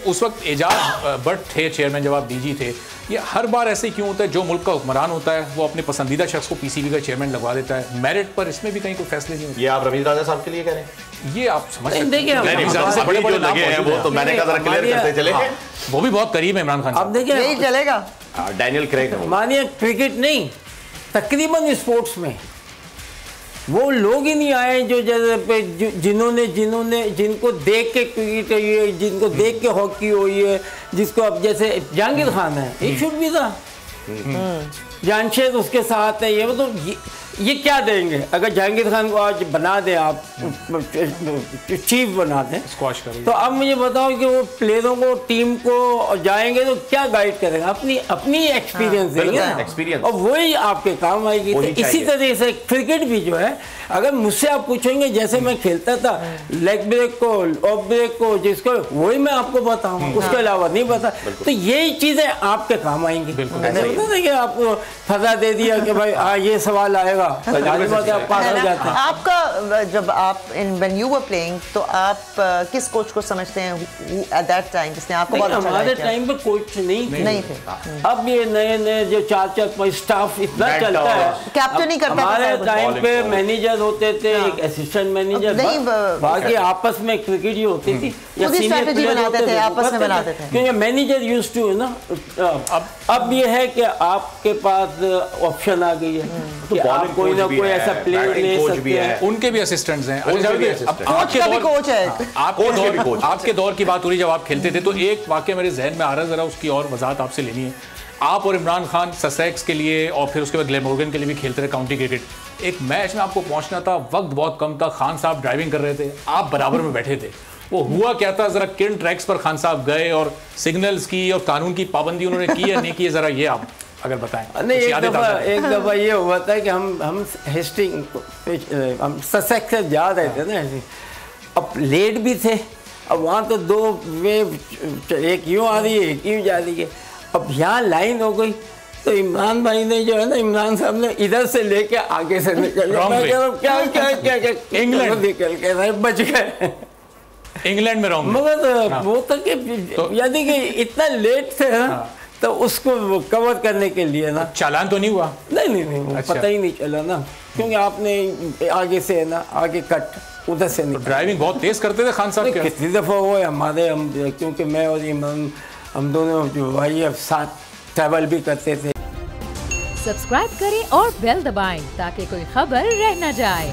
उस वक्त एजाज बट थे चेयरमैन जब आप डीजी थे, ये हर बार ऐसे ही क्यों होता है? जो मुल्क का हुक्मरान होता है वो अपने पसंदीदा शख्स को पीसीबी का चेयरमैन लगवा देता है, मेरिट पर। इसमें भी कहीं कोई फैसले नहीं होते। ये आप रमीज राजा साहब के लिए कह रहे हैं? ये आप समझ सकते हैं। बड़े लगे हैं वो तो मैंने कहा क्लियर करते चले। वो भी बहुत करीब है इमरान खान। अब देखिए यही चलेगा। डैनियल क्रेग मानिए क्रिकेट नहीं, तकरीबन स्पोर्ट्स में वो लोग ही नहीं आए जो जैसे जिनको देख के क्रिकेट हुई है, जिनको देख के हॉकी हुई है, जिसको अब जैसे जहांगीर खान है, एक शुड भी था, जानशेद उसके साथ है। ये मतलब ये क्या देंगे? अगर जहांगीर खान को आज बना दें, आप चीफ बना दें, स्क्वाश करें, तो अब मुझे बताओ कि वो प्लेयरों को, टीम को जाएंगे तो क्या गाइड करेगा? अपनी एक्सपीरियंस देंगे ना, और वही आपके काम आएगी। तो इसी तरह से क्रिकेट भी जो है, अगर मुझसे आप पूछेंगे जैसे मैं खेलता था, लेग ब्रेक को, ऑफ ब्रेक को, जिसको वही मैं आपको बताऊँ, उसके अलावा नहीं बता। तो यही चीजें आपके काम आएंगी। ऐसे कि आपको फजा दे दिया कि भाई हाँ ये सवाल आएगा, आपका जब आप व्हेन यू वर प्लेइंग, तो आप किस कोच को समझते हैं एट दैट टाइम जिसने आपको बहुत अच्छा हमारे टाइम पे कोच नहीं थे। अब ये नए जो 4-5 स्टाफ इतना चलता है, कैप्टन ही करता था। हमारे टाइम पे मैनेजर होते थे, एक असिस्टेंट मैनेजर, बाकी आपस में क्रिकेट ही होती थी, या सीनियर प्लेयर होते थे, आपस में बनाते थे, क्योंकि मैनेजर यूज्ड टू है ना। अब ये है कि आपके पास ऑप्शन आ गई है कि आप कोई ना कोई ऐसा प्लेयर ले सकते हैं। उनके भी असिस्टेंट्स हैं। आपके दौर की बात हो रही, जब आप खेलते थे, तो एक वाकया मेरे जहन में आ रहा है, जरा उसकी और वजाहत आपसे लेनी है। आप और इमरान खान ससेक्स के लिए और फिर उसके बाद ग्लेमोर्गन के लिए भी खेलते रहे काउंटी क्रिकेट। एक मैच में आपको पहुंचना था, वक्त बहुत कम था, खान साहब ड्राइविंग कर रहे थे, आप बराबर में बैठे थे। वो हुआ क्या था, जरा किन ट्रैक्स पर खान साहब गए और सिग्नल्स की और कानून की पाबंदी उन्होंने की या नहीं की, जरा ये आप अगर बताएं। नहीं, एक दफा ये हुआ था कि हम हेस्टिंग, हम ससेक्स से जा रहे थे ना, अब लेट भी थे। अब वहाँ तो दो वेव, एक यूँ आ रही है, एक यूँ जा रही है। अब यहाँ लाइन हो गई, तो इमरान भाई ने जो है ना, इमरान साहब ने इधर से लेके आगे से निकल क्या इंग्लैंड निकल के बच गए। इंग्लैंड में रहोगे, मगर वो तक यानी कि इतना लेट थे ना, तो उसको कवर करने के लिए ना चालान तो नहीं हुआ? नहीं, अच्छा। पता ही नहीं चला ना, क्योंकि आपने आगे से ना, आगे कट उधर से नहीं। ड्राइविंग बहुत तेज करते थे खान साहब। कितनी दफ़ा हुआ हमारे, क्योंकि मैं और इमरान, हम दोनों जो भाई अब साथ ट्रैवल भी करते थे। सब्सक्राइब करें और बेल दबाएं ताकि कोई खबर रह न जाए।